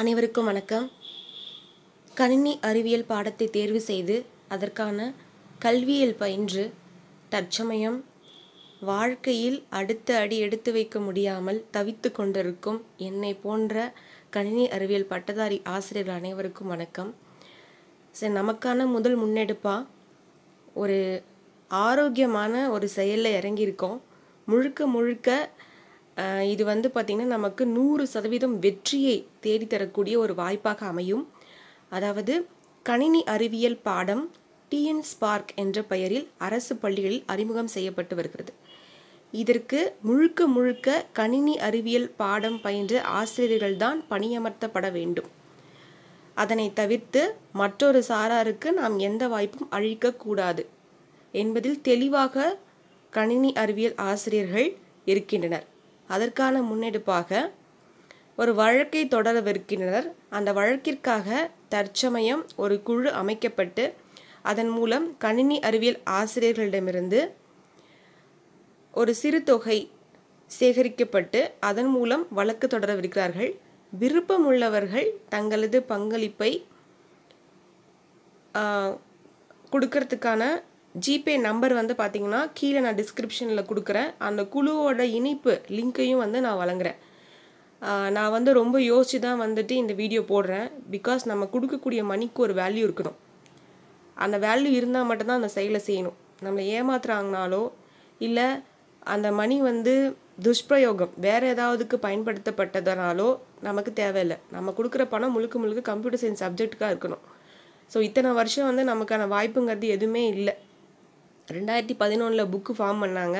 அனைவருக்கும் வணக்கம். கணினி அறிவியல் பாடத்தை தேர்வு செய்து அதற்கான கல்வியியல் பயின்று தற்சமயம் வாழ்க்கையில் அடுத்த அடி எடுத்து வைக்க முடியாமல் தவித்து கொண்டிருக்கும் என்னை போன்ற கணினி அறிவியல் பட்டதாரி ஆசிரியர்கள் அனைவருக்கும் வணக்கம். சரி, நமக்கான முதல் முன்னெடுப்பாக ஒரு ஆரோக்கியமான ஒரு செயலில் இறங்கியிருக்கோம். முழுக்க இது பார்த்திங்கன்னா நமக்கு 100% வெற்றியை தேடித்தரக்கூடிய ஒரு வாய்ப்பாக அமையும். அதாவது கணினி அறிவியல் பாடம் டிஎன் ஸ்பார்க் என்ற பெயரில் அரசு பள்ளிகளில் அறிமுகம் செய்யப்பட்டு வருகிறது. இதற்கு முழுக்க கணினி அறிவியல் பாடம் பயின்ற ஆசிரியர்கள்தான் பணியமர்த்தப்பட வேண்டும். அதனை தவிர்த்து மற்றொரு சாராருக்கு நாம் எந்த வாய்ப்பும் அளிக்கக்கூடாது என்பதில் தெளிவாக கணினி அறிவியல் ஆசிரியர்கள் இருக்கின்றனர். அதற்கான முன்னெடுப்பாக ஒரு வழக்கை தொடரவிருக்கின்றனர். அந்த வழக்கிற்காக தற்சமயம் ஒரு குழு அமைக்கப்பட்டு அதன் மூலம் கணினி அறிவியல் ஆசிரியர்களிடமிருந்து ஒரு சிறு தொகை சேகரிக்கப்பட்டு அதன் மூலம் வழக்கு தொடரவிருக்கிறார்கள். விருப்பமுள்ளவர்கள் தங்களது பங்களிப்பை கொடுக்கறதுக்கான ஜிபே நம்பர் பார்த்திங்கன்னா கீழே நான் டிஸ்கிரிப்ஷனில் கொடுக்குறேன். அந்த குழுவோட இணைப்பு லிங்க்கையும் நான் வழங்குறேன். நான் ரொம்ப யோசித்து தான் இந்த வீடியோ போடுறேன். பிகாஸ் நம்ம கொடுக்கக்கூடிய மணிக்கு ஒரு வேல்யூ இருக்கணும். அந்த வேல்யூ இருந்தால் மட்டும்தான் அந்த செயலை செய்யணும். நம்மளை ஏமாத்துறாங்கனாலோ இல்லை அந்த மணி துஷ்பிரயோகம் வேறு ஏதாவதுக்கு பயன்படுத்தப்பட்டதுனாலோ நமக்கு தேவையில்லை. நம்ம கொடுக்குற பணம் முழுக்க கம்ப்யூட்டர் சயின்ஸ் சப்ஜெக்டுக்காக இருக்கணும். ஸோ இத்தனை வருஷம் நமக்கான வாய்ப்புங்கிறது எதுவுமே இல்லை. 2011 புக்கு ஃபார்ம் பண்ணாங்க.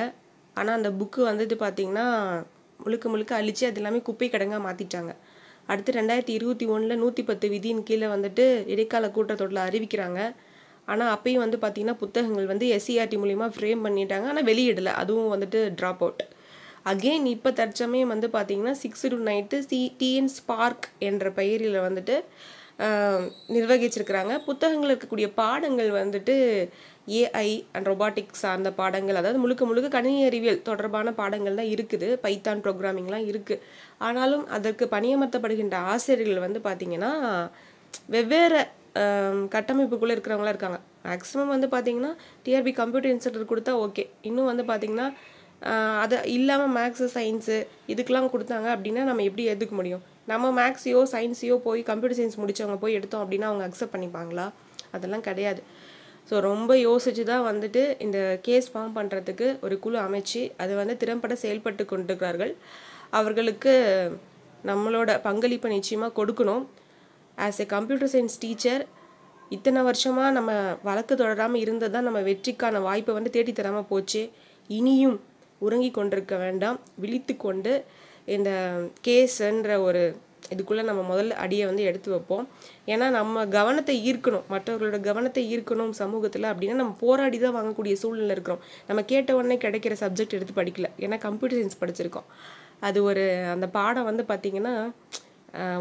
ஆனால் அந்த புக்கு பார்த்திங்கன்னா முழுக்க அழித்து அது எல்லாமே குப்பை கிடங்காக மாற்றிட்டாங்க. அடுத்து 2021 110 விதியின் கீழே இடைக்கால கூட்டத்தொடரில் அறிவிக்கிறாங்க. ஆனால் அப்பயும் பார்த்திங்கன்னா புத்தகங்கள் எஸ்சிஆர்டி மூலிமா ஃப்ரேம் பண்ணிட்டாங்க. ஆனால் வெளியிடலை. அதுவும் ட்ராப் அவுட். அகெயின் இப்போ தற்சமயம் பார்த்திங்கன்னா 6 to 9 டிஎன் ஸ்பார்க் என்ற பெயரில் நிர்வகிச்சிருக்கிறாங்க. புத்தகங்கள் இருக்கக்கூடிய பாடங்கள் ஏஐ அண்ட் ரொபாட்டிக்ஸ் சார்ந்த பாடங்கள், அதாவது முழுக்க கணினி அறிவியல் தொடர்பான பாடங்கள் தான் இருக்குது. பைத்தான் ப்ரோக்ராமிங்லாம் இருக்குது. ஆனாலும் அதற்கு பணியமர்த்தப்படுகின்ற ஆசிரியர்கள் பார்த்திங்கன்னா வெவ்வேறு கட்டமைப்புக்குள்ளே இருக்கிறவங்களாம் இருக்காங்க. மேக்ஸிமம் பார்த்திங்கன்னா டிஆர்பி கம்ப்யூட்டர் இன்ஸ்டியூட் கொடுத்தா ஓகே. இன்னும் பார்த்திங்கன்னா அது இல்லாமல் மேக்ஸு சயின்ஸு இதுக்கெலாம் கொடுத்தாங்க அப்படின்னா நம்ம எப்படி எடுக்க முடியும்? நம்ம மேக்ஸையோ சயின்ஸையோ போய் கம்ப்யூட்டர் சயின்ஸ் முடித்தவங்க போய் எடுத்தோம் அப்படின்னா அவங்க அக்செப்ட் பண்ணிப்பாங்களா? அதெல்லாம் கிடையாது. ஸோ ரொம்ப யோசித்து தான் இந்த கேஸ் ஃபார்ம் பண்ணுறதுக்கு ஒரு குழு அமைச்சு அது திறம்பட செயல்பட்டு கொண்டிருக்கிறார்கள். அவர்களுக்கு நம்மளோட பங்களிப்பை நிச்சயமாக கொடுக்கணும். As a computer science teacher இத்தனை வருஷமாக நம்ம வழக்கு தொடராமல் இருந்தது தான் நம்ம வெற்றிக்கான வாய்ப்பை தேடி தராமல் போச்சு. இனியும் உறங்கி கொண்டிருக்க வேண்டாம். விழித்து கொண்டு இந்த கேஸுன்ற ஒரு இதுக்குள்ளே நம்ம முதல்ல அடியை எடுத்து வைப்போம். ஏன்னா நம்ம கவனத்தை ஈர்க்கணும், மற்றவர்களோட கவனத்தை ஈர்க்கணும் சமூகத்தில் அப்படின்னா நம்ம போராடி தான் வாங்கக்கூடிய சூழ்நிலை இருக்கிறோம். நம்ம கேட்ட உடனே கிடைக்கிற சப்ஜெக்ட் எடுத்து படிக்கல. ஏன்னா கம்ப்யூட்டர் சயின்ஸ் படிச்சிருக்கோம். அது ஒரு அந்த பாடம் பார்த்திங்கன்னா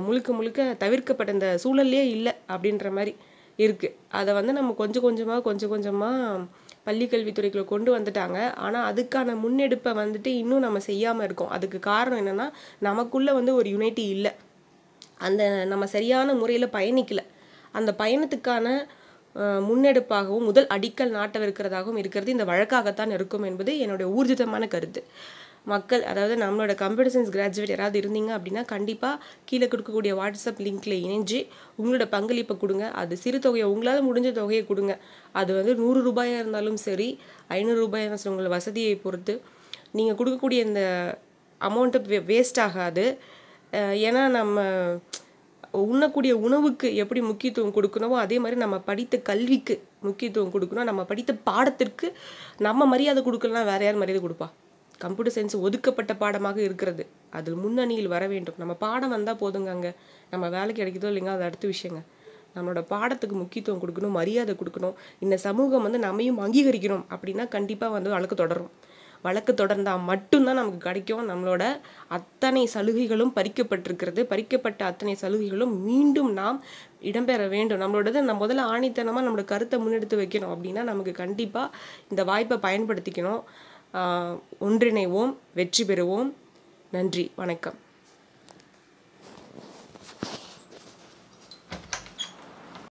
முழுக்க தவிர்க்கப்பட்ட இந்த சூழல்லே இல்லை அப்படின்ற மாதிரி இருக்குது. அதை நம்ம கொஞ்சம் கொஞ்சமாக பள்ளிக்கல்வித்துறைக்குள்ள கொண்டு வந்துட்டாங்க. ஆனால் அதுக்கான முன்னெடுப்பை இன்னும் நம்ம செய்யாமல் இருக்கோம். அதுக்கு காரணம் என்னென்னா நமக்குள்ளே ஒரு யுனைட்டி இல்லை. அந்த நம்ம சரியான முறையில் பயணிக்கலை. அந்த பயணத்துக்கான முன்னெடுப்பாகவும் முதல் அடிக்கல் நாட்டவிருக்கிறதாகவும் இருக்கிறது இந்த வழக்காகத்தான் இருக்கும் என்பது என்னுடைய ஊர்ஜிதமான கருத்து. மக்கள், அதாவது நம்மளோட கம்ப்யூட்டர் சயின்ஸ் கிராஜுவேட் யாராவது இருந்தீங்க அப்படின்னா கண்டிப்பாக கீழே கொடுக்கக்கூடிய வாட்ஸ்அப் லிங்க்கில் இணைஞ்சு உங்களோட பங்களிப்பை கொடுங்க. அது சிறு தொகையை உங்களால் முடிஞ்ச தொகையை கொடுங்க. அது 100 ரூபாயாக இருந்தாலும் சரி, 500 ரூபாயாக இருந்தாலும் உங்களை வசதியை பொறுத்து நீங்கள் கொடுக்கக்கூடிய இந்த அமௌண்ட்டு வேஸ்ட் ஆகாது. ஏன்னா நம்ம உண்ணக்கூடிய உணவுக்கு எப்படி முக்கியத்துவம் கொடுக்கணுமோ அதே மாதிரி நம்ம படித்த கல்விக்கு முக்கியத்துவம் கொடுக்கணும். நம்ம படித்த பாடத்திற்கு நம்ம மரியாதை கொடுக்கலன்னா வேறு யார் மரியாதை கொடுப்பா? கம்ப்யூட்டர் சயின்ஸ் ஒதுக்கப்பட்ட பாடமாக இருக்கிறது. அதில் முன்னணியில் வர வேண்டும். நம்ம பாடம் வந்தால் போதுங்க. அங்கே நம்ம வேலைக்கு கிடைக்குதோ இல்லைங்க, அது அடுத்த விஷயங்க. நம்மளோட பாடத்துக்கு முக்கியத்துவம் கொடுக்கணும், மரியாதை கொடுக்கணும். இந்த சமூகம் நம்மையும் அங்கீகரிக்கணும் அப்படின்னா கண்டிப்பாக வழக்கு தொடரும். வழக்கு தொடர்ந்தால் மட்டும்தான் நமக்கு கிடைக்கும். நம்மளோட அத்தனை சலுகைகளும் பறிக்கப்பட்டிருக்கிறது. பறிக்கப்பட்ட அத்தனை சலுகைகளும் மீண்டும் நாம் இடம்பெற வேண்டும். நம்மளோடது நம்ம முதல்ல ஆணித்தனமாக நம்மளோட கருத்தை முன்னெடுத்து வைக்கணும் அப்படின்னா நமக்கு கண்டிப்பாக இந்த வாய்ப்பை பயன்படுத்திக்கணும். ஒன்றிணைவோம், வெற்றி பெறுவோம். நன்றி, வணக்கம்.